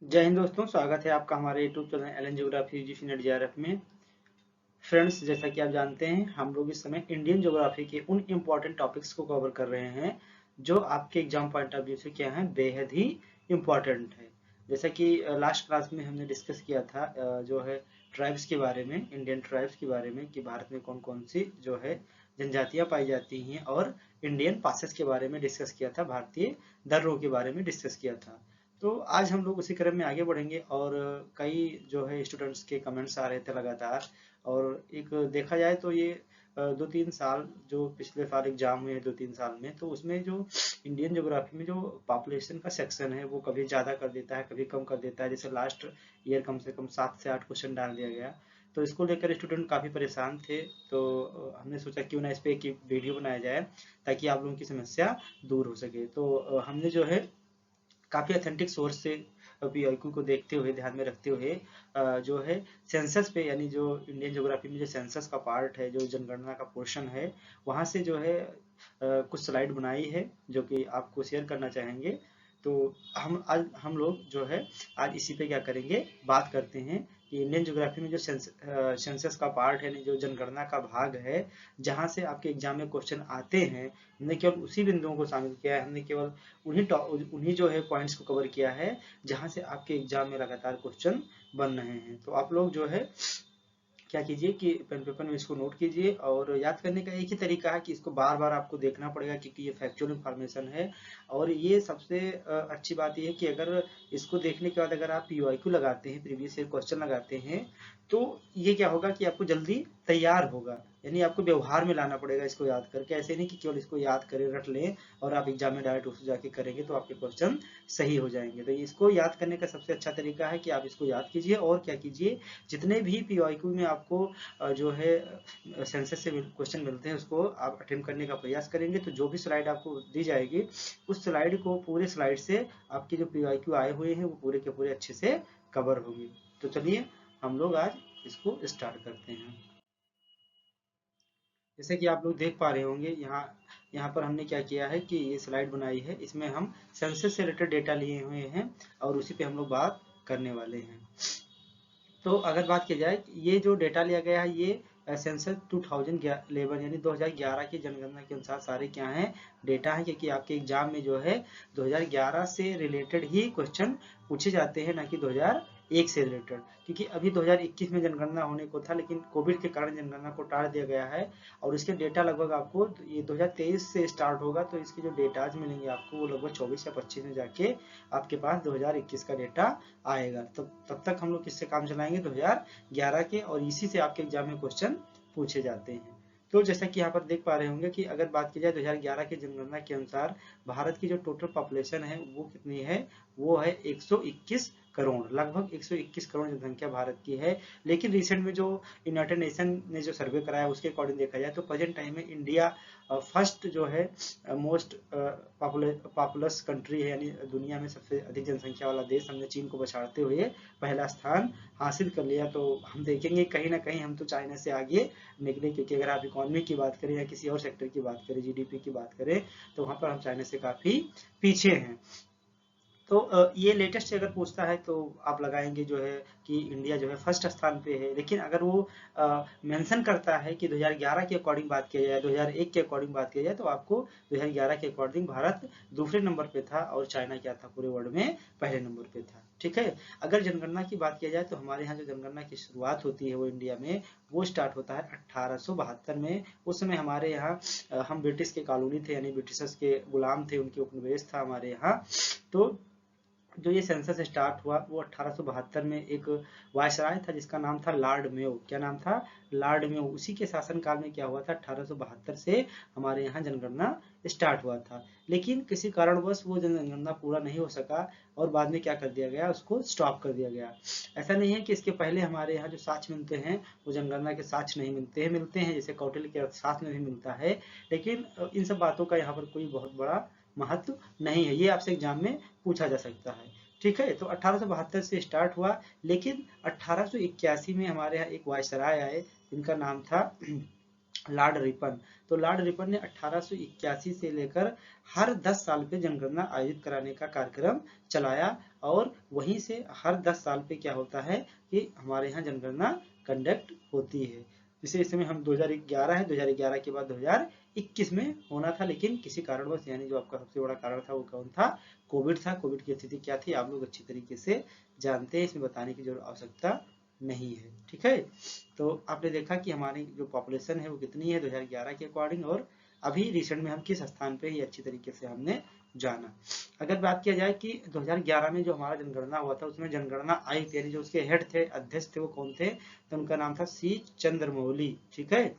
जय हिंद दोस्तों, स्वागत है आपका हमारे YouTube channel Allen geography UGC NET JRF में। फ्रेंड्स, जैसा कि आप जानते हैं, हम लोग इस समय इंडियन ज्योग्राफी के उन इम्पोर्टेंट टॉपिक्स को कवर कर रहे हैं जो आपके एग्जाम पॉइंट ऑफ व्यू से क्या है, बेहद ही इम्पोर्टेंट है। जैसा कि लास्ट क्लास में हमने डिस्कस किया था जो है ट्राइब्स के बारे में, इंडियन ट्राइब्स के बारे में कि भारत में कौन कौन सी जो है जनजातियां पाई जाती हैं, और इंडियन पासेस के बारे में डिस्कस किया था, भारतीय दर्रों के बारे में डिस्कस किया था। तो आज हम लोग उसी क्रम में आगे बढ़ेंगे और कई जो है स्टूडेंट्स के कमेंट्स आ रहे थे लगातार। और एक देखा जाए तो ये 2-3 साल जो पिछले साल एग्जाम हुए हैं 2-3 साल में, तो उसमें जो इंडियन ज्योग्राफी में जो पॉपुलेशन का सेक्शन है वो कभी ज़्यादा कर देता है, कभी कम कर देता है। जैसे लास्ट ईयर कम से कम 7 से 8 क्वेश्चन डाल दिया गया, तो इसको लेकर स्टूडेंट काफ़ी परेशान थे। तो हमने सोचा क्यों ना इस पे एक वीडियो बनाया जाए ताकि आप लोगों की समस्या दूर हो सके। तो हमने जो है काफ़ी अथेंटिक सोर्स से पीआईक्यू को देखते हुए, ध्यान में रखते हुए जो है सेंसस पे, यानी जो इंडियन ज्योग्राफी में जो सेंसस का पार्ट है, जो जनगणना का पोर्शन है, वहाँ से जो है कुछ स्लाइड बनाई है जो कि आपको शेयर करना चाहेंगे। तो हम लोग जो है आज इसी पे क्या करेंगे, बात करते हैं कि इंडियन ज्योग्राफी में जो सेंसस का पार्ट है, जो जनगणना का भाग है, जहाँ से आपके एग्जाम में क्वेश्चन आते हैं, हमने केवल उसी बिंदुओं को शामिल किया है। हमने केवल उन्हीं जो है पॉइंट्स को कवर किया है जहां से आपके एग्जाम में लगातार क्वेश्चन बन रहे हैं। तो आप लोग जो है क्या कीजिए कि पेन पेपर में इसको नोट कीजिए, और याद करने का एक ही तरीका है कि इसको बार बार आपको देखना पड़ेगा, क्योंकि ये फैक्चुअल इंफॉर्मेशन है। और ये सबसे अच्छी बात ये है कि अगर इसको देखने के बाद अगर आप पीवाईक्यू लगाते हैं, प्रीवियस ईयर क्वेश्चन लगाते हैं, तो ये क्या होगा कि आपको जल्दी तैयार होगा, यानी आपको व्यवहार में लाना पड़ेगा इसको याद करके। ऐसे नहीं कि केवल इसको याद करें, रट लें और आप एग्जाम में डायरेक्ट उसको जाके करेंगे तो आपके क्वेश्चन सही हो जाएंगे। तो इसको याद करने का सबसे अच्छा तरीका है कि आप इसको याद कीजिए, और क्या कीजिए, जितने भी पीवाईक्यू में आपको जो है सेंसस से क्वेश्चन मिलते हैं उसको आप अटेम्प्ट करने का प्रयास करेंगे। तो जो भी स्लाइड आपको दी जाएगी, उस स्लाइड को, पूरे स्लाइड से आपके जो पीवाईक्यू आए हुए हैं वो पूरे के पूरे अच्छे से कवर होंगे। तो चलिए हम लोग आज इसको स्टार्ट करते हैं। जैसे कि आप लोग देख पा रहे होंगे, यहाँ पर हमने क्या किया है कि ये स्लाइड बनाई है, इसमें हम सेंसस से रिलेटेड डेटा लिए हुए हैं और उसी पे हम लोग बात करने वाले हैं। तो अगर बात की जाए, ये जो डेटा लिया गया है ये सेंसस 2011 यानी 2011 की जनगणना के अनुसार सारे क्या हैं, डेटा है। क्योंकि आपके एग्जाम में जो है 2011 से रिलेटेड ही क्वेश्चन पूछे जाते हैं, ना कि 2001 से रिलेटेड। क्योंकि अभी 2021 में जनगणना होने को था, लेकिन कोविड के कारण जनगणना को टाल दिया गया है, और इसके डेटा लगभग आपको ये 2023 से स्टार्ट होगा। तो इसके जो डेटाज मिलेंगे आपको वो लगभग 24 या 25 में जाके आपके पास 2021 का डेटा आएगा। तब तक हम लोग किससे काम चलाएंगे, 2011 के, और इसी से आपके एग्जाम में क्वेश्चन पूछे जाते हैं। तो जैसा कि यहाँ पर देख पा रहे होंगे कि अगर बात की जाए 2011 की जनगणना के अनुसार भारत की जो टोटल पॉपुलेशन है वो कितनी है, वो है 121 करोड़, लगभग 121 करोड़ जनसंख्या भारत की है। लेकिन रिसेंट में जो यूनाइटेड नेशन ने जो सर्वे कराया उसके अकॉर्डिंग देखा जाए तो प्रेजेंट टाइम में इंडिया फर्स्ट जो है मोस्ट पॉपुलस कंट्री है, यानी दुनिया में सबसे अधिक जनसंख्या वाला देश। हमने चीन को पछाड़ते हुए पहला स्थान हासिल कर लिया। तो हम देखेंगे कहीं ना कहीं हम तो चाइना से आगे निकले, क्योंकि अगर आप इकोनॉमी की बात करें या किसी और सेक्टर की बात करें, जीडीपी की बात करें, तो वहाँ पर हम चाइना से काफ़ी पीछे हैं। तो ये लेटेस्ट अगर पूछता है तो आप लगाएंगे जो है कि इंडिया जो है फर्स्ट स्थान पे है। लेकिन अगर वो मेंशन करता है कि 2011 के अकॉर्डिंग बात किया जाए, 2001 के अकॉर्डिंग बात किया जाए, तो आपको 2011 के अकॉर्डिंग भारत दूसरे नंबर पे था और चाइना क्या था, पूरे वर्ल्ड में पहले नंबर पे था। ठीक है। अगर जनगणना की बात किया जाए तो हमारे यहाँ जो जनगणना की शुरुआत होती है वो इंडिया में वो स्टार्ट होता है 1872 में। उस समय हमारे यहाँ हम ब्रिटिश के कॉलोनी थे, यानी ब्रिटिशर्स के गुलाम थे, उनके उपनिवेश था हमारे यहाँ। तो जो ये सेंसस स्टार्ट हुआ वो 1872 में एक वायसराय था जिसका नाम था लॉर्ड मेयो। क्या नाम था, लॉर्ड मेयो। उसी के शासनकाल में क्या हुआ था, 1872 से हमारे यहाँ जनगणना स्टार्ट हुआ था। लेकिन किसी कारणवश वो जनगणना पूरा नहीं हो सका और बाद में क्या कर दिया गया, उसको स्टॉप कर दिया गया। ऐसा नहीं है कि इसके पहले हमारे यहाँ जो साक्ष्य मिलते हैं वो जनगणना के साक्ष्य नहीं मिलते हैं, जैसे कौटिल्य के अर्थशास्त्र में भी मिलता है। लेकिन इन सब बातों का यहाँ पर कोई बहुत बड़ा महत्व नहीं है, ये आपसे एग्जाम में पूछा जा सकता है। ठीक है। तो 1872 से स्टार्ट हुआ, लेकिन 1881 में हमारे यहाँ एक वायसराय आए जिनका नाम था लॉर्ड रिपन। तो लॉर्ड रिपन ने 1881 से लेकर हर 10 साल पे जनगणना आयोजित कराने का कार्यक्रम चलाया, और वहीं से हर 10 साल पे क्या होता है कि हमारे यहाँ जनगणना कंडक्ट होती है। जैसे इस समय हम 2011 है, 2011 के बाद 2021 में होना था, लेकिन किसी कारणवश, यानी जो आपका सबसे बड़ा कारण था वो कौन था? कोविड था। कोविड की स्थिति क्या थी आप लोग अच्छी तरीके से जानते हैं, इसमें बताने की जरूरत आवश्यकता नहीं है। ठीक है, तो आपने देखा कि हमारी जो पॉपुलेशन है वो कितनी है 2011 के अकॉर्डिंग, और अभी रिसेंट में हम किस स्थान पे ही अच्छी तरीके से हमने जाना। अगर बात किया जाए कि 2011 में जो हमारा जनगणना हुआ था उसमें जनगणना आयुक्त यानी जो उसके हेड थे, अध्यक्ष थे, वो कौन थे? तो उनका नाम था सी चंद्रमौली। ठीक है,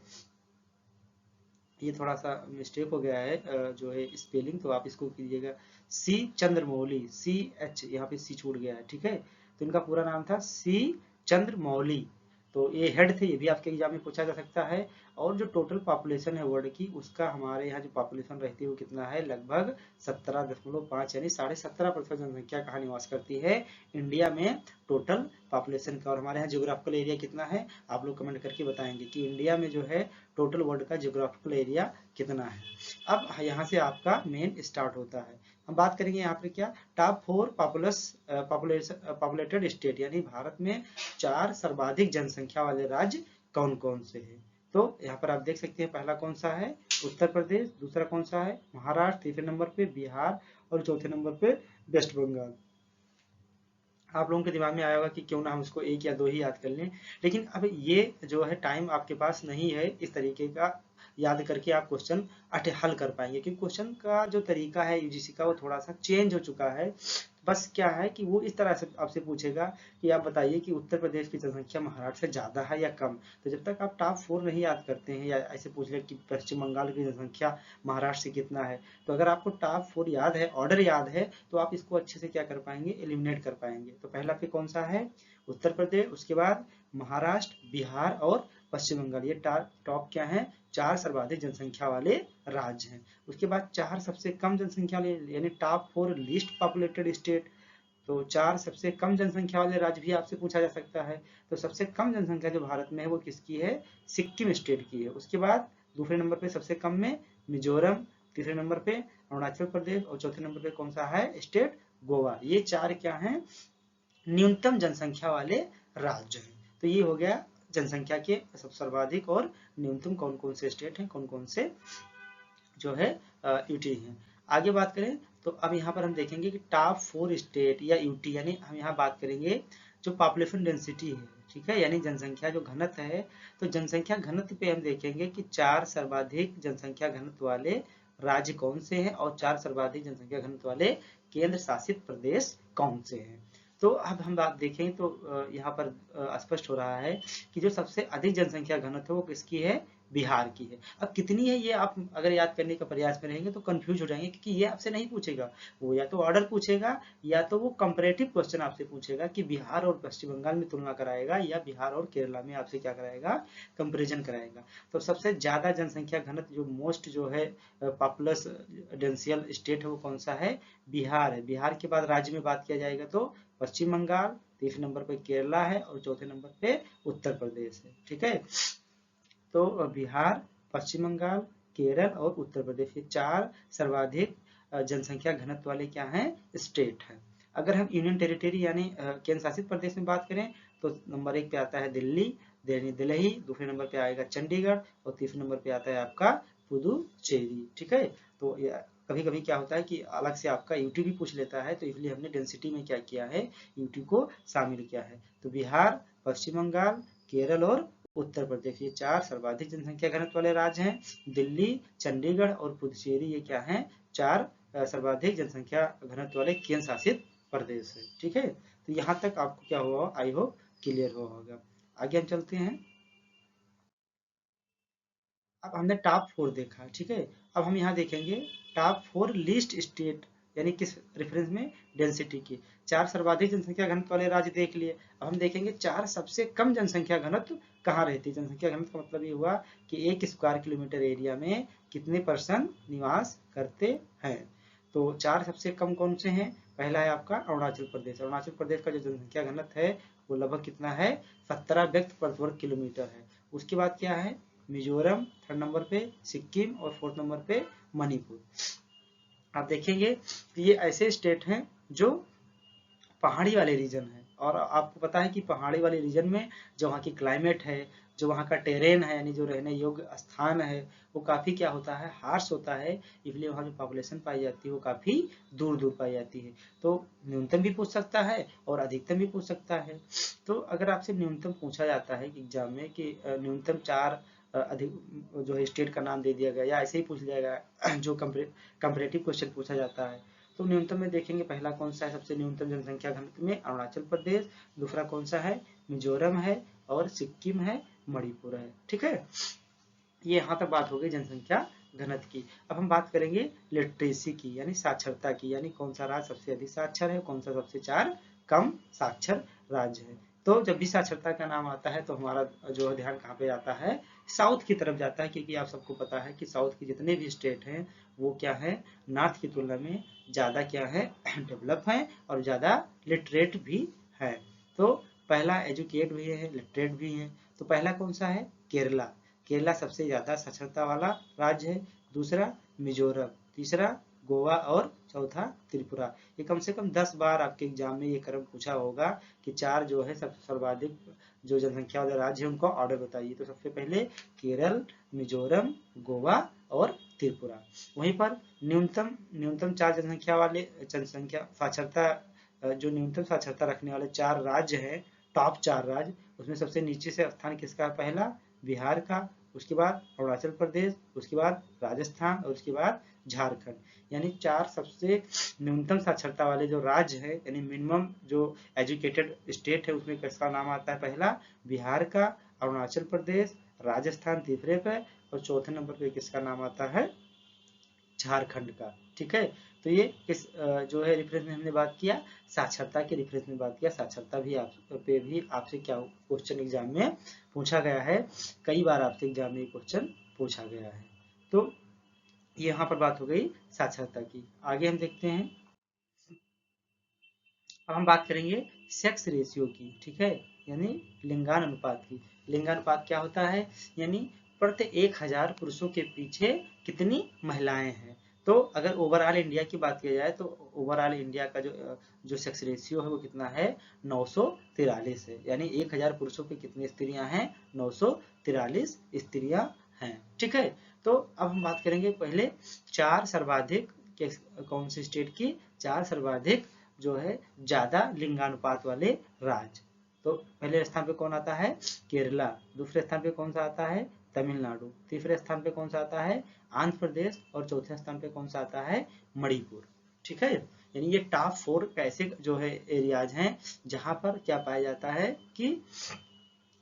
ये थोड़ा सा मिस्टेक हो गया है जो है स्पेलिंग, तो आप इसको कीजिएगा सी चंद्रमौली, सी एच यहाँ पे सी छूट गया है। ठीक है, तो इनका पूरा नाम था सी चंद्रमौली। तो ये हेड थे, ये भी आपके एग्जाम में पूछा जा सकता है। और जो टोटल पॉपुलेशन है वर्ल्ड की, उसका हमारे यहाँ जो पॉपुलेशन रहती है वो कितना है? लगभग 17.5 यानी 17.5% जनसंख्या कहाँ निवास करती है? इंडिया में टोटल पॉपुलेशन का। और हमारे यहाँ जियोग्राफिकल एरिया कितना है? आप लोग कमेंट करके बताएंगे कि इंडिया में जो है टोटल वर्ल्ड का जियोग्राफिकल एरिया कितना है। अब यहाँ से आपका मेन स्टार्ट होता है। हम बात करेंगे यहाँ पे क्या? टॉप 4 पॉपुलेटेड स्टेट, यानी भारत में 4 सर्वाधिक जनसंख्या वाले राज्य कौन कौन से हैं। तो यहाँ पर आप देख सकते हैं पहला कौन सा है? उत्तर प्रदेश। दूसरा कौन सा है? महाराष्ट्र। तीसरे नंबर पे बिहार, और चौथे नंबर पे वेस्ट बंगाल। आप लोगों के दिमाग में आया होगा कि क्यों ना हम इसको एक या दो ही याद कर लें, लेकिन अब ये जो है टाइम आपके पास नहीं है इस तरीके का याद करके आप क्वेश्चन हल कर पाएंगे, क्योंकि क्वेश्चन का जो तरीका है यूजीसी का वो थोड़ा सा चेंज हो चुका है। बस क्या है कि वो इस तरह से आपसे पूछेगा कि आप बताइए कि उत्तर प्रदेश की जनसंख्या महाराष्ट्र से ज्यादा है या कम। तो जब तक आप टॉप 4 नहीं याद करते हैं, या ऐसे पूछ ले कि पश्चिम बंगाल की जनसंख्या महाराष्ट्र से कितना है, तो अगर आपको टॉप 4 याद है, ऑर्डर याद है, तो आप इसको अच्छे से क्या कर पाएंगे? एलिमिनेट कर पाएंगे। तो पहला पे कौन सा है? उत्तर प्रदेश, उसके बाद महाराष्ट्र, बिहार और पश्चिम बंगाल। ये टॉप क्या है? 4 सर्वाधिक जनसंख्या वाले राज्य हैं। उसके बाद 4 सबसे कम जनसंख्या वाले, यानी टॉप 4 लीस्ट पॉपुलेटेड स्टेट। तो 4 सबसे कम जनसंख्या वाले राज्य भी आपसे पूछा जा सकता है। तो सबसे कम जनसंख्या जो भारत में है वो किसकी है? सिक्किम स्टेट की है। उसके बाद दूसरे नंबर पे सबसे कम में मिजोरम, तीसरे नंबर पे अरुणाचल प्रदेश, और चौथे नंबर पे कौन सा है? स्टेट गोवा। ये 4 क्या हैं? न्यूनतम जनसंख्या वाले राज्य हैं। तो ये हो गया जनसंख्या के सब सर्वाधिक और न्यूनतम कौन कौन से स्टेट हैं, कौन कौन से जो है यूटी हैं। आगे बात करें तो अब यहाँ पर हम देखेंगे कि टॉप 4 स्टेट या यूटी, यानी हम यहाँ बात करेंगे जो पॉपुलेशन डेंसिटी है। ठीक है, यानी जनसंख्या जो घनत्व है। तो जनसंख्या घनत्व पे हम देखेंगे कि 4 सर्वाधिक जनसंख्या घनत्व वाले राज्य कौन से हैं, और 4 सर्वाधिक जनसंख्या घनत्व वाले केंद्र शासित प्रदेश कौन से हैं। तो अब हम बात देखें तो यहाँ पर स्पष्ट हो रहा है कि जो सबसे अधिक जनसंख्या घनत्व है वो किसकी है? बिहार की है। अब कितनी है ये आप अगर याद करने का प्रयास में रहेंगे तो कंफ्यूज हो जाएंगे, क्योंकि ये आपसे नहीं पूछेगा। वो या तो ऑर्डर पूछेगा, या तो वो कंपैरेटिव क्वेश्चन आपसे पूछेगा कि बिहार और पश्चिम बंगाल में तुलना कराएगा, या बिहार और केरला में आपसे क्या कराएगा? कंपेरिजन कराएगा। तो सबसे ज्यादा जनसंख्या घनत्व जो मोस्ट जो है पॉपुलस डेंसियल स्टेट है वो कौन सा है? बिहार है। बिहार के बाद राज्य में बात किया जाएगा तो पश्चिम बंगाल, तीसरे नंबर पे केरला है, और चौथे नंबर पे उत्तर प्रदेश है। ठीक है, तो बिहार, पश्चिम बंगाल, केरल और उत्तर प्रदेश, ये 4 सर्वाधिक जनसंख्या घनत्व वाले क्या हैं? स्टेट हैं। अगर हम यूनियन टेरिटरी यानी केंद्र शासित प्रदेश में बात करें तो नंबर 1 पे आता है दिल्ली, दिल्ली, दूसरे नंबर पे आएगा चंडीगढ़, और तीसरे नंबर पे आता है आपका पुदुचेरी। ठीक है, तो कभी कभी क्या होता है कि अलग से आपका यूटी भी पूछ लेता है, तो इसलिए हमने डेंसिटी में क्या किया है? यूटी को शामिल किया है। तो बिहार, पश्चिम बंगाल, केरल और उत्तर प्रदेश, ये 4 सर्वाधिक जनसंख्या घनत्व वाले राज्य हैं। दिल्ली, चंडीगढ़ और पुदुचेरी ये क्या हैं? 4 सर्वाधिक जनसंख्या घनत्व वाले केंद्र शासित प्रदेश है। ठीक है, तो यहाँ तक आपको क्या हुआ? आई होप क्लियर हुआ होगा। आगे हम चलते हैं। अब हमने टॉप 4 देखा। ठीक है, अब हम यहाँ देखेंगे टॉप 4 लीस्ट स्टेट, यानी किस रेफरेंस में? डेंसिटी की। 4 सर्वाधिक जनसंख्या घनत्व वाले राज्य देख लिए। अब हम देखेंगे 4 सबसे कम जनसंख्या घनत्व कहाँ रहती है। जनसंख्या घनत्व का मतलब ये हुआ कि 1 स्क्वायर किलोमीटर एरिया में कितने पर्सन निवास करते हैं। तो 4 सबसे कम कौन से हैं? पहला है आपका अरुणाचल प्रदेश। अरुणाचल प्रदेश का जो जनसंख्या घनत्व है वो लगभग कितना है? 17 व्यक्ति प्रति वर्ग किलोमीटर है। उसके बाद क्या है? मिजोरम, थर्ड नंबर पे सिक्किम और फोर्थ नंबर पे मणिपुर। आप देखेंगे कि ये ऐसे स्टेट हैं जो पहाड़ी वाले रीजन है, और आपको पता है कि पहाड़ी वाले रीजन में जो वहाँ की क्लाइमेट है, जो वहाँ का टेरेन है, यानी जो रहने योग्य स्थान है, वो काफ़ी क्या होता है, हार्श होता है, इसलिए वहाँ जो पॉपुलेशन पाई जाती है वो काफ़ी दूर दूर पाई जाती है। तो न्यूनतम भी पूछ सकता है और अधिकतम भी पूछ सकता है। तो अगर आपसे न्यूनतम पूछा जाता है कि एग्जाम में कि न्यूनतम 4 अधिक जो है स्टेट का नाम दे दिया गया, या ऐसे ही पूछ लिया गया जो कंपैरेटिव क्वेश्चन पूछा जाता है, तो न्यूनतम में देखेंगे पहला कौन सा है, सबसे न्यूनतम जनसंख्या घनत्व में अरुणाचल प्रदेश, दूसरा कौन सा है, मिजोरम है, और सिक्किम है, मणिपुर है। ठीक है, ये यहाँ तक बात हो गई जनसंख्या घनत्व की। अब हम बात करेंगे लिटरेसी की, यानी साक्षरता की, यानी कौन सा राज्य सबसे अधिक साक्षर है, कौन सा सबसे 4 कम साक्षर राज्य है। तो जब भी साक्षरता का नाम आता है तो हमारा जो ध्यान कहाँ पे जाता है, साउथ की तरफ जाता है, क्योंकि आप सबको पता है कि साउथ के जितने भी स्टेट हैं वो क्या है, नॉर्थ की तुलना में ज़्यादा क्या है, डेवलप है और ज़्यादा लिटरेट भी है। तो पहला एजुकेट भी है, लिटरेट भी है। तो पहला कौन सा है, केरला। केरला सबसे ज़्यादा साक्षरता वाला राज्य है। दूसरा मिजोरम, तीसरा गोवा और चौथा त्रिपुरा। ये कम से कम 10 बार आपके एग्जाम में ये क्रम पूछा होगा कि 4 जो है सबसे सर्वाधिक जो जनसंख्या वाले राज्य है उनका ऑर्डर बताइए। तो सबसे पहले केरल, मिजोरम, गोवा और त्रिपुरा। वहीं पर न्यूनतम 4 जनसंख्या साक्षरता जो न्यूनतम साक्षरता रखने वाले 4 राज्य हैं, टॉप 4 राज्य, उसमें सबसे नीचे से स्थान किसका है, पहला बिहार का, उसके बाद अरुणाचल प्रदेश, उसके बाद राजस्थान और उसके बाद झारखंड। यानी 4 सबसे न्यूनतम साक्षरता वाले जो राज्य है, यानी मिनिमम जो एजुकेटेड स्टेट है, उसमें किसका नाम आता है, पहला बिहार का, अरुणाचल प्रदेश, राजस्थान तीसरे पे, और चौथे नंबर पे किसका नाम आता है, झारखंड का। ठीक है, तो ये किस जो है रेफरेंस में हमने बात किया, साक्षरता के रेफरेंस में बात किया। साक्षरता भी आपसे क्या क्वेश्चन एग्जाम में पूछा गया है, कई बार आपसे एग्जाम में क्वेश्चन पूछा गया है। तो यहाँ पर बात हो गई साक्षरता की। आगे हम देखते हैं, अब हम बात करेंगे सेक्स रेशियो की। ठीक है, यानी लिंगानुपात की। लिंगानुपात क्या होता है, यानी प्रति 1000 पुरुषों के पीछे कितनी महिलाएं हैं। तो अगर ओवरऑल इंडिया की बात की जाए तो ओवरऑल इंडिया का जो सेक्स रेशियो है वो कितना है, 943 है। यानी 1000 पुरुषों पे कितनी स्त्रियां हैं, 943 स्त्रियां हैं। ठीक है, तो अब हम बात करेंगे पहले 4 सर्वाधिक कौन से स्टेट की, 4 सर्वाधिक जो है ज्यादा लिंगानुपात वाले राज्य। तो पहले स्थान पे कौन आता है, केरला। दूसरे स्थान पे कौन सा आता है, तमिलनाडु। तीसरे स्थान पे कौन सा आता है, आंध्र प्रदेश। और चौथे स्थान पे कौन सा आता है, मणिपुर। ठीक है, यानी ये टॉप 4 ऐसे जो है एरियाज हैं जहां पर क्या पाया जाता है कि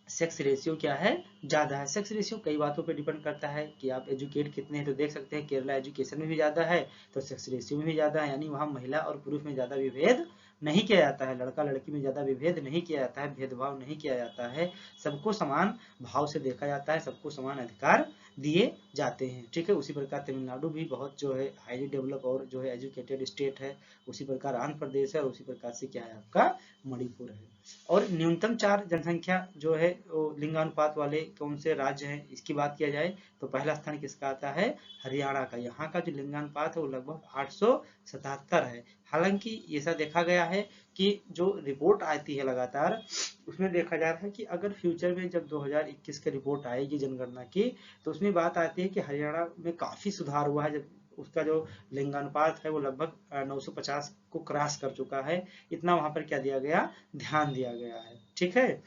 सेक्स रेशियो क्या है, ज्यादा है। सेक्स रेशियो कई बातों पे डिपेंड करता है कि आप एजुकेट कितने हैं। तो देख सकते हैं केरला एजुकेशन में भी ज्यादा है तो सेक्स रेशियो में भी ज्यादा है, यानी वहाँ महिला और पुरुष में ज्यादा विभेद नहीं किया जाता है, लड़का लड़की में ज्यादा विभेद नहीं किया जाता है, भेदभाव नहीं किया जाता है, सबको समान भाव से देखा जाता है, सबको समान अधिकार दिए जाते हैं। ठीक है, उसी प्रकार तमिलनाडु भी बहुत जो है हाईली डेवलप और जो है एजुकेटेड स्टेट है। उसी प्रकार आंध्र प्रदेश है, और उसी प्रकार से क्या है आपका मणिपुर है। और न्यूनतम 4 जनसंख्या जो है लिंगानुपात वाले कौन से राज्य हैं, इसकी बात किया जाए तो पहला स्थान किसका आता है, हरियाणा का। यहाँ का जो लिंगानुपात है वो लगभग 877 है। हालांकि ऐसा देखा गया है कि जो रिपोर्ट आती है लगातार, उसमें देखा जा रहा है कि अगर फ्यूचर में जब 2021 की रिपोर्ट आएगी जनगणना की, तो उसमें बात आती है कि हरियाणा में काफी सुधार हुआ है। जब उसका जो लिंगानुपात है वो लगभग 950 को क्रॉस कर चुका है। इतना वहां पर क्या दिया गया, ध्यान दिया गया है। ठीक है,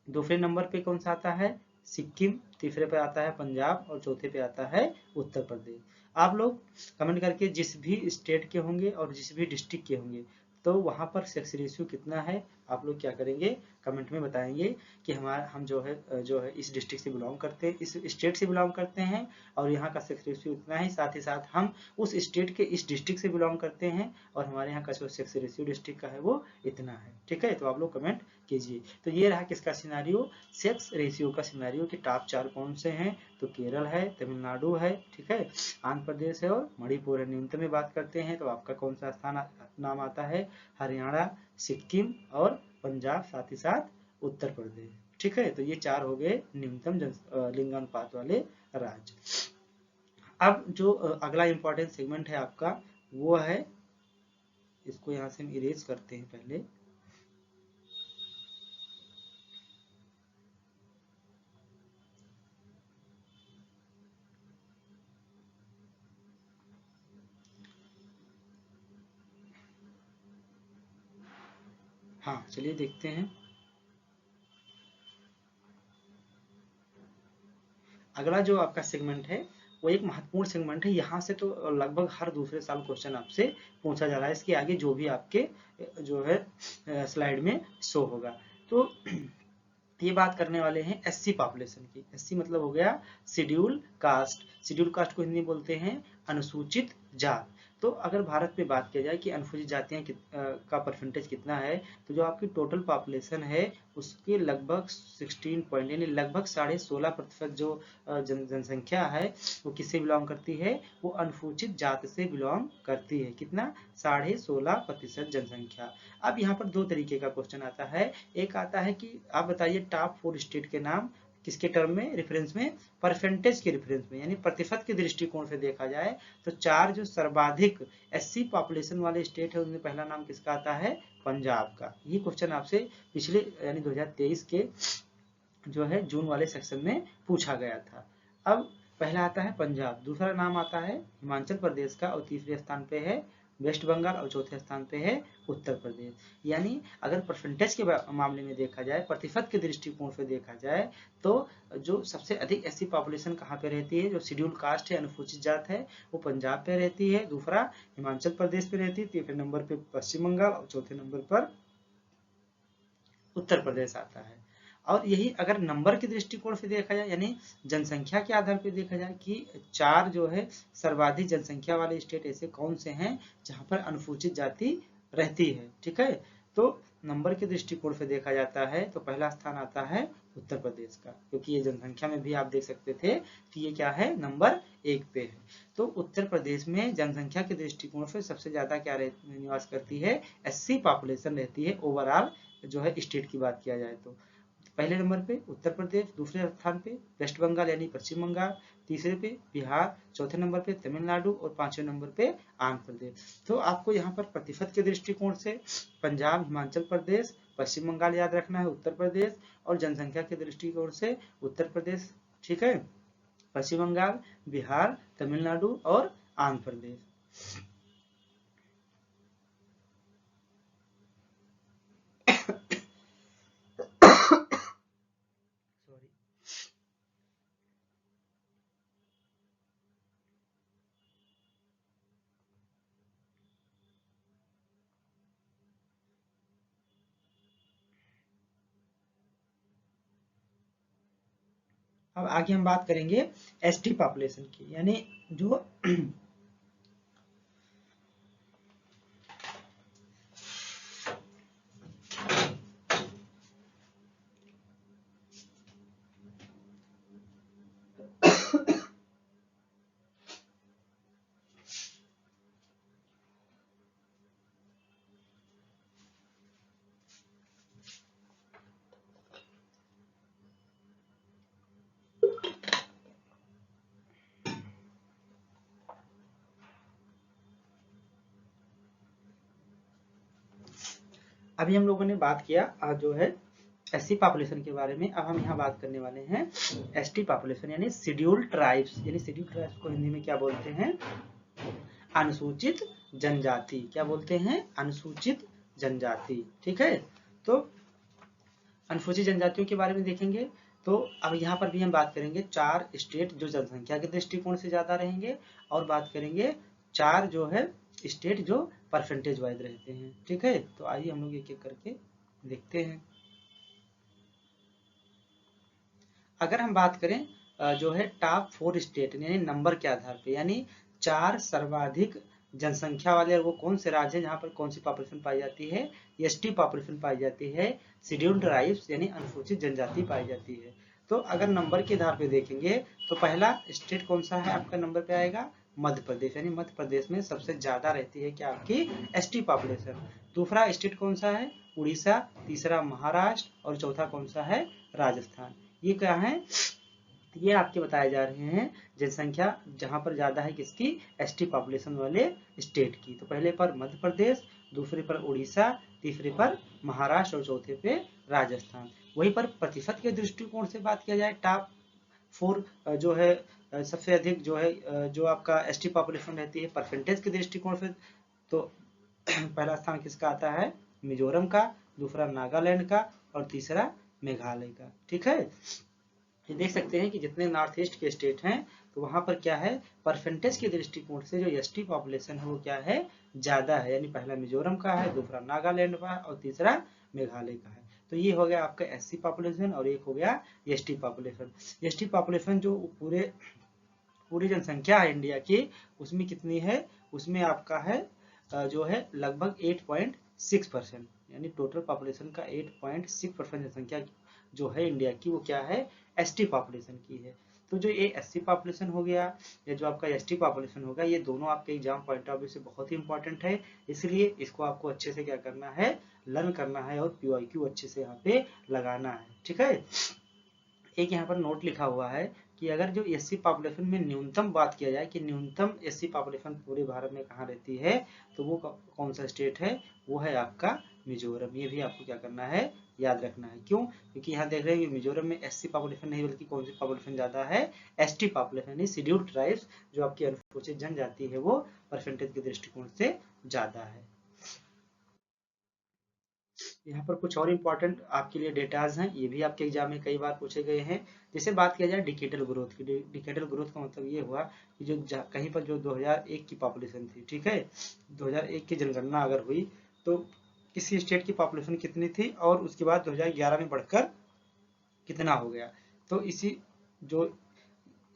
दूसरे नंबर पे कौन सा आता है, सिक्किम। तीसरे पे आता है पंजाब, और चौथे पे आता है उत्तर प्रदेश। आप लोग कमेंट करके जिस भी स्टेट के होंगे और जिस भी डिस्ट्रिक्ट के होंगे तो वहां पर सेक्स रेशियो कितना है, आप लोग क्या करेंगे, कमेंट में बताएंगे कि हम जो है इस डिस्ट्रिक्ट से बिलोंग करते हैं, इस स्टेट से बिलोंग करते हैं और यहाँ का सेक्स रेशियो इतना है। साथ ही साथ हम उस स्टेट के इस डिस्ट्रिक्ट से बिलोंग करते हैं और हमारे यहाँ का जो सेक्स रेशियो डिस्ट्रिक्ट का है वो इतना है। ठीक है, तो आप लोग कमेंट कीजिए। तो ये रहा किसका सिनारियो, सेक्स रेशियो का सिनारियो कि टॉप 4 कौन से हैं। तो केरल है, तमिलनाडु है, ठीक है, आंध्र प्रदेश है और मणिपुर है। न्यूनतम में बात करते हैं तो आपका कौन सा स्थान नाम आता है, हरियाणा, सिक्किम और पंजाब, साथ ही साथ उत्तर प्रदेश। ठीक है, तो ये 4 हो गए न्यूनतम लिंगानुपात वाले राज्य। अब जो अगला इंपॉर्टेंट सेगमेंट है आपका वो है, इसको यहाँ से हम इरेज करते हैं पहले। हाँ चलिए देखते हैं। अगला जो आपका सेगमेंट है वो एक महत्वपूर्ण सेगमेंट है। यहाँ से तो लगभग हर दूसरे साल क्वेश्चन आपसे पूछा जा रहा है। इसके आगे जो भी आपके जो है स्लाइड में शो होगा। तो ये बात करने वाले हैं एससी पॉपुलेशन की। एससी मतलब हो गया शेड्यूल कास्ट। शेड्यूल कास्ट को हिंदी में बोलते हैं अनुसूचित जात। तो अगर भारत में बात किया जाए कि अनुसूचित जातियां का परसेंटेज कितना है, तो जो आपकी टोटल पॉपुलेशन है उसके लगभग 16 पॉइंट यानी लगभग 16.5% जो जनसंख्या है वो किससे बिलोंग करती है, वो अनुसूचित जात से बिलोंग करती है। कितना, 16.5% जनसंख्या। अब यहाँ पर दो तरीके का क्वेश्चन आता है। एक आता है कि आप बताइए टॉप 4 स्टेट के नाम, किसके टर्म में, रेफरेंस में, परसेंटेज के रेफरेंस में, यानी प्रतिशत के दृष्टिकोण से देखा जाए तो 4 जो सर्वाधिक एससी पॉपुलेशन वाले स्टेट है उनमें पहला नाम किसका आता है, पंजाब का। ये क्वेश्चन आपसे पिछले यानी 2023 के जो है जून वाले सेक्शन में पूछा गया था। अब पहला आता है पंजाब, दूसरा नाम आता है हिमाचल प्रदेश का, और तीसरे स्थान पे है वेस्ट बंगाल, और चौथे स्थान पे है उत्तर प्रदेश। यानी अगर परसेंटेज के मामले में देखा जाए, प्रतिशत के दृष्टिकोण से देखा जाए, तो जो सबसे अधिक एससी पॉपुलेशन कहाँ पे रहती है, जो शेड्यूल कास्ट है, अनुसूचित जात है, वो पंजाब पे रहती है, दूसरा हिमाचल प्रदेश पे रहती है, तीसरे नंबर पे पश्चिम बंगाल, और चौथे नंबर पर उत्तर प्रदेश आता है। और यही अगर नंबर के दृष्टिकोण से देखा जाए, यानी जनसंख्या के आधार पर देखा जाए कि 4 जो है सर्वाधिक जनसंख्या वाले स्टेट ऐसे कौन से हैं जहां पर अनुसूचित जाति रहती है। ठीक है, तो नंबर के दृष्टिकोण से देखा जाता है तो पहला स्थान आता है उत्तर प्रदेश का, क्योंकि ये जनसंख्या में भी आप देख सकते थे कि ये क्या है, नंबर 1 पे है। तो उत्तर प्रदेश में जनसंख्या के दृष्टिकोण से सबसे ज्यादा क्या निवास करती है, एससी पॉपुलेशन रहती है ओवरऑल जो है स्टेट की बात किया जाए तो। पहले नंबर पे उत्तर प्रदेश, दूसरे स्थान पे वेस्ट बंगाल यानी पश्चिम बंगाल, तीसरे पे बिहार, चौथे नंबर पे तमिलनाडु, और पांचवें नंबर पे आंध्र प्रदेश। तो आपको यहाँ पर प्रतिशत के दृष्टिकोण से पंजाब, हिमाचल प्रदेश, पश्चिम बंगाल याद रखना है, उत्तर प्रदेश, और जनसंख्या के दृष्टिकोण से उत्तर प्रदेश, ठीक है, पश्चिम बंगाल, बिहार, तमिलनाडु और आंध्र प्रदेश। अब आगे हम बात करेंगे एसटी पॉपुलेशन की, यानी जो अभी हम लोगों ने बात किया जो है एससी पॉपुलेशन के बारे में। अब हम यहाँ बात करने वाले हैं एसटी पॉपुलेशन यानी शेड्यूल्ड ट्राइब्स। यानी शेड्यूल्ड ट्राइब्स को हिंदी में क्या बोलते हैं, अनुसूचित जनजाति। क्या बोलते हैं, अनुसूचित जनजाति। ठीक है, तो अनुसूचित जनजातियों के बारे में देखेंगे। तो अब यहाँ पर भी हम बात करेंगे 4 स्टेट जो जनसंख्या के दृष्टिकोण से ज्यादा रहेंगे, और बात करेंगे 4 जो है स्टेट जो परसेंटेज वाइज रहते हैं। ठीक है, तो आइए हम लोग एक एक करके देखते हैं। अगर हम बात करें जो है टॉप 4 स्टेट यानी नंबर के आधार पे, यानी 4 सर्वाधिक जनसंख्या वाले वो कौन से राज्य हैं जहाँ पर कौन सी पॉपुलेशन पाई जाती है, एसटी पॉपुलेशन पाई जाती है, शेड्यूल्ड ट्राइब्स यानी अनुसूचित जनजाति पाई जाती है। तो अगर नंबर के आधार पे देखेंगे तो पहला स्टेट कौन सा है आपका नंबर पे आएगा, मध्य प्रदेश, यानी मध्य प्रदेश में सबसे ज्यादा रहती है क्या आपकी एसटी पॉपुलेशन। दूसरा स्टेट कौन सा है, उड़ीसा, तीसरा महाराष्ट्र और चौथा कौन सा है, राजस्थान। ये क्या है, ये आपके बताए जा रहे हैं जनसंख्या जहां पर ज्यादा है किसकी, एसटी पॉपुलेशन वाले स्टेट की। तो पहले पर मध्य प्रदेश, दूसरे पर उड़ीसा, तीसरे पर महाराष्ट्र और चौथे पे राजस्थान। वहीं पर प्रतिशत के दृष्टिकोण से बात किया जाए, टॉप 4 जो है सबसे अधिक जो है जो आपका एसटी पॉपुलेशन रहती है परसेंटेज के दृष्टिकोण से, तो पहला स्थान किसका आता है, मिजोरम का, दूसरा नागालैंड का और तीसरा मेघालय का। ठीक है, ये देख सकते हैं कि जितने नॉर्थ ईस्ट के स्टेट हैं तो वहां पर क्या है, परसेंटेज के दृष्टिकोण से जो एसटी पॉपुलेशन है वो क्या है, ज्यादा है। यानी पहला मिजोरम का है, दूसरा नागालैंड का और तीसरा मेघालय का है। तो ये हो गया आपका एससी पॉपुलेशन और एक हो गया एसटी पॉपुलेशन। एसटी पॉपुलेशन जो पूरी जनसंख्या है इंडिया की, उसमें कितनी है, उसमें आपका है जो है लगभग 8.6%, यानी टोटल पॉपुलेशन का 8.6% जनसंख्या जो है इंडिया की वो क्या है, एसटी पॉपुलेशन की है। तो जो ये एससी पॉपुलेशन हो गया या जो आपका एसटी पॉपुलेशन होगा, ये दोनों आपके एग्जाम पॉइंट ऑफ व्यू से बहुत ही इंपॉर्टेंट है, इसलिए इसको आपको अच्छे से क्या करना है, लर्न करना है और पीवाईक्यू अच्छे से यहाँ पे लगाना है। ठीक है, एक यहाँ पर नोट लिखा हुआ है कि अगर जो एससी पॉपुलेशन में न्यूनतम बात किया जाए कि न्यूनतम एससी पॉपुलेशन पूरे भारत में कहाँ रहती है, तो वो कौन सा स्टेट है, वो है आपका मिजोरम। ये भी आपको क्या करना है, याद रखना है। क्यों, क्योंकि यहाँ देख रहे हैं कि मिजोरम में एससी पॉपुलेशन नहीं बल्कि कौन सी पॉपुलेशन ज्यादा है, एसटी पॉपुलेशन, यानी शेड्यूल्ड ट्राइब्स जो आपकी अनुसूचित जनजाति है वो परसेंटेज के दृष्टिकोण से ज्यादा है। यहाँ पर कुछ और इम्पोर्टेंट आपके लिए डेटाज हैं, ये भी आपके एग्जाम में कई बार पूछे गए हैं। जैसे बात किया जाए डिकेडल ग्रोथ की, डिकेडल ग्रोथ का मतलब ये हुआ कि जो कहीं पर जो 2001 की पॉपुलेशन थी, ठीक है, 2001 की जनगणना अगर हुई तो किसी स्टेट की पॉपुलेशन कितनी थी और उसके बाद 2011 में बढ़कर कितना हो गया। तो इसी जो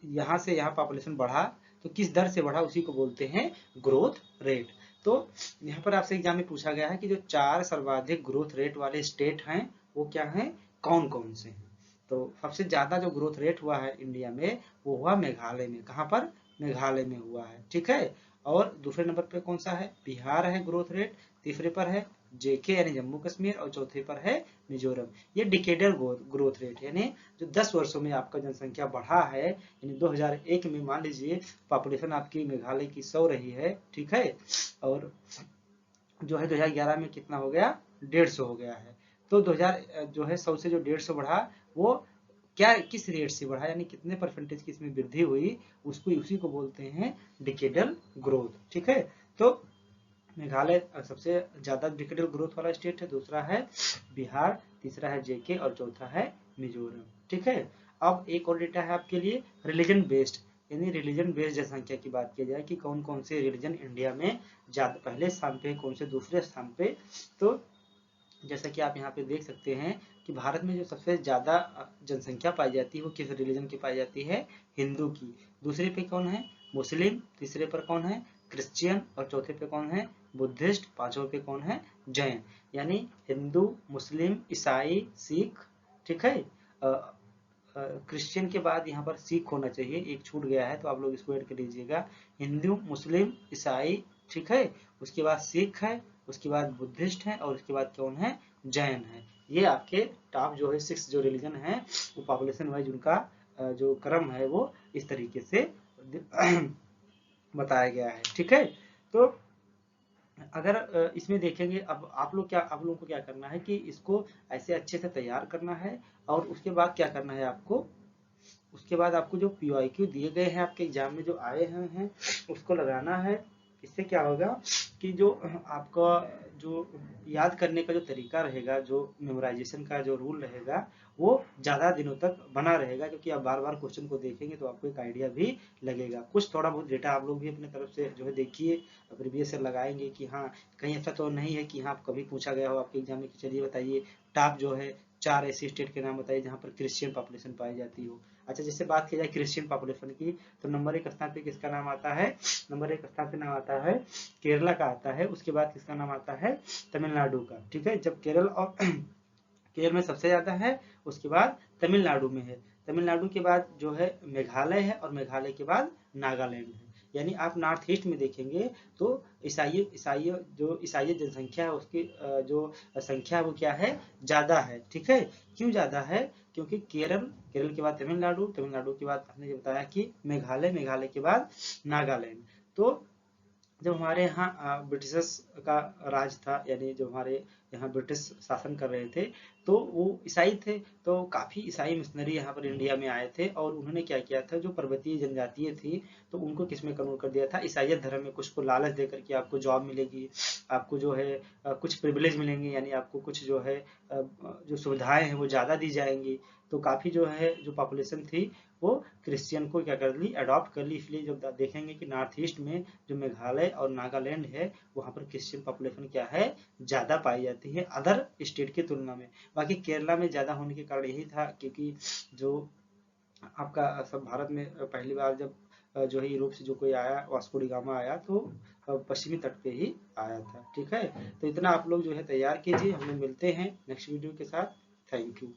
यहाँ से यहाँ पॉपुलेशन बढ़ा तो किस दर से बढ़ा, उसी को बोलते हैं ग्रोथ रेट। तो यहाँ पर आपसे एग्जाम में पूछा गया है कि जो 4 सर्वाधिक ग्रोथ रेट वाले स्टेट हैं वो क्या हैं, कौन कौन से हैं। तो सबसे ज्यादा जो ग्रोथ रेट हुआ है इंडिया में वो हुआ मेघालय में। कहाँ पर, मेघालय में हुआ है। ठीक है, और दूसरे नंबर पे कौन सा है, बिहार है ग्रोथ रेट, तीसरे पर है जेके यानी जम्मू कश्मीर और चौथे पर है मिजोरम। ये डिकेडल ग्रोथ रेट यानी जो 10 वर्षों में आपका जनसंख्या बढ़ा है, यानी 2001 में मान लीजिए पॉपुलेशन आपकी मेघालय की 100 रही है, ठीक है, और जो है 2011 में कितना हो गया, 150 हो गया है। तो 2000 जो है 100 से जो 150 बढ़ा वो क्या, किस रेट से बढ़ा, यानी कितने परसेंटेज की इसमें वृद्धि हुई, उसको उसी को बोलते हैं डिकेडल ग्रोथ। ठीक है, तो मेघालय सबसे ज्यादा डिकेडल ग्रोथ वाला स्टेट है, दूसरा है बिहार, तीसरा है जेके और चौथा है मिजोरम। ठीक है, अब एक और डेटा है आपके लिए रिलीजन बेस्ड, यानी रिलीजन बेस्ड जनसंख्या की बात की जाए कि कौन कौन से रिलीजन इंडिया में ज्यादा पहले स्थान पे, कौन से दूसरे स्थान पे। तो जैसा कि आप यहाँ पे देख सकते हैं कि भारत में जो सबसे ज्यादा जनसंख्या पाई जाती है वो किस रिलीजन की पाई जाती है, हिंदू की। दूसरे पे कौन है, मुस्लिम, तीसरे पर कौन है, क्रिश्चियन और चौथे पे कौन है, बुद्धिस्ट, पांचवें पे कौन है, जैन। यानी हिंदू, मुस्लिम, ईसाई, सिख। ठीक है, क्रिश्चियन के बाद यहाँ पर सिख होना चाहिए, एक छूट गया है तो आप लोग इसको ऐड कर लीजिएगा। हिंदू, मुस्लिम, ईसाई, ठीक है, उसके बाद सिख है, उसके बाद बुद्धिस्ट है और उसके बाद कौन है, जैन है। ये आपके टॉप जो है 6 जो रिलीजन है वो पॉपुलेशन वाइज उनका जो क्रम है वो इस तरीके से बताया गया है। ठीक है, तो अगर इसमें देखेंगे, अब आप लोगों को क्या करना है कि इसको ऐसे अच्छे से तैयार करना है और उसके बाद क्या करना है आपको, उसके बाद आपको जो पीवाईक्यू दिए गए हैं आपके एग्जाम में जो आए हैं उसको लगाना है। इससे क्या होगा कि जो आपका जो याद करने का जो तरीका रहेगा, जो मेमोराइजेशन का जो रूल रहेगा वो ज्यादा दिनों तक बना रहेगा, क्योंकि आप बार बार क्वेश्चन को देखेंगे तो आपको एक आइडिया भी लगेगा। कुछ थोड़ा बहुत डेटा आप लोग भी अपने तरफ से जो है देखिए, प्रीवियस से लगाएंगे कि हाँ कहीं ऐसा तो नहीं है कि हाँ कभी पूछा गया हो आपके एग्जाम में कि चलिए बताइए टॉप जो है 4 ऐसे स्टेट के नाम बताइए जहाँ पर क्रिश्चियन पॉपुलेशन पाई जाती हो। अच्छा, जैसे बात की जाए क्रिश्चियन पॉपुलेशन की तो नंबर 1 स्थान पे किसका नाम आता है, नंबर 1 स्थान पे नाम आता है केरला का आता है, उसके बाद किसका नाम आता है, तमिलनाडु का। ठीक है, जब केरल और केरल में सबसे ज्यादा है, उसके बाद तमिलनाडु में है, तमिलनाडु के बाद जो है मेघालय है और मेघालय के बाद नागालैंड है। यानी आप नॉर्थ ईस्ट में देखेंगे तो ईसाई जनसंख्या है उसकी जो संख्या है वो क्या है, ज्यादा है। ठीक है, क्यों ज्यादा है, क्योंकि केरल के बाद तमिलनाडु के बाद हमने जो बताया कि मेघालय के बाद नागालैंड। तो जब हमारे यहाँ ब्रिटिशर्स का राज था, यानी जो हमारे यहाँ ब्रिटिश शासन कर रहे थे, तो वो ईसाई थे, तो काफी ईसाई मिशनरी यहाँ पर इंडिया में आए थे, और उन्होंने क्या किया था, जो पर्वतीय जनजातियां थी तो उनको किसमें कन्वर्ट कर दिया था, ईसाइयत धर्म में। कुछ को लालच देकर के आपको जॉब मिलेगी, आपको जो है कुछ प्रिविलेज मिलेंगे, यानी आपको कुछ जो है जो सुविधाएं हैं वो ज्यादा दी जाएंगी। तो काफी जो है जो पॉपुलेशन थी वो क्रिश्चियन को क्या कर ली, अडॉप्ट कर ली। इसलिए जब देखेंगे कि नॉर्थ ईस्ट में जो मेघालय और नागालैंड है वहाँ पर क्रिश्चियन पॉपुलेशन क्या है, ज्यादा पाई जाती है अदर स्टेट की तुलना में। बाकी केरला में ज्यादा होने के कारण यही था क्योंकि जो आपका सब भारत में पहली बार जब जो है यूरोप से जो कोई आया, वास्को डी गामा आया, तो पश्चिमी तट पे ही आया था। ठीक है, तो इतना आप लोग जो है तैयार कीजिए, हम लोग मिलते हैं नेक्स्ट वीडियो के साथ। Thank you.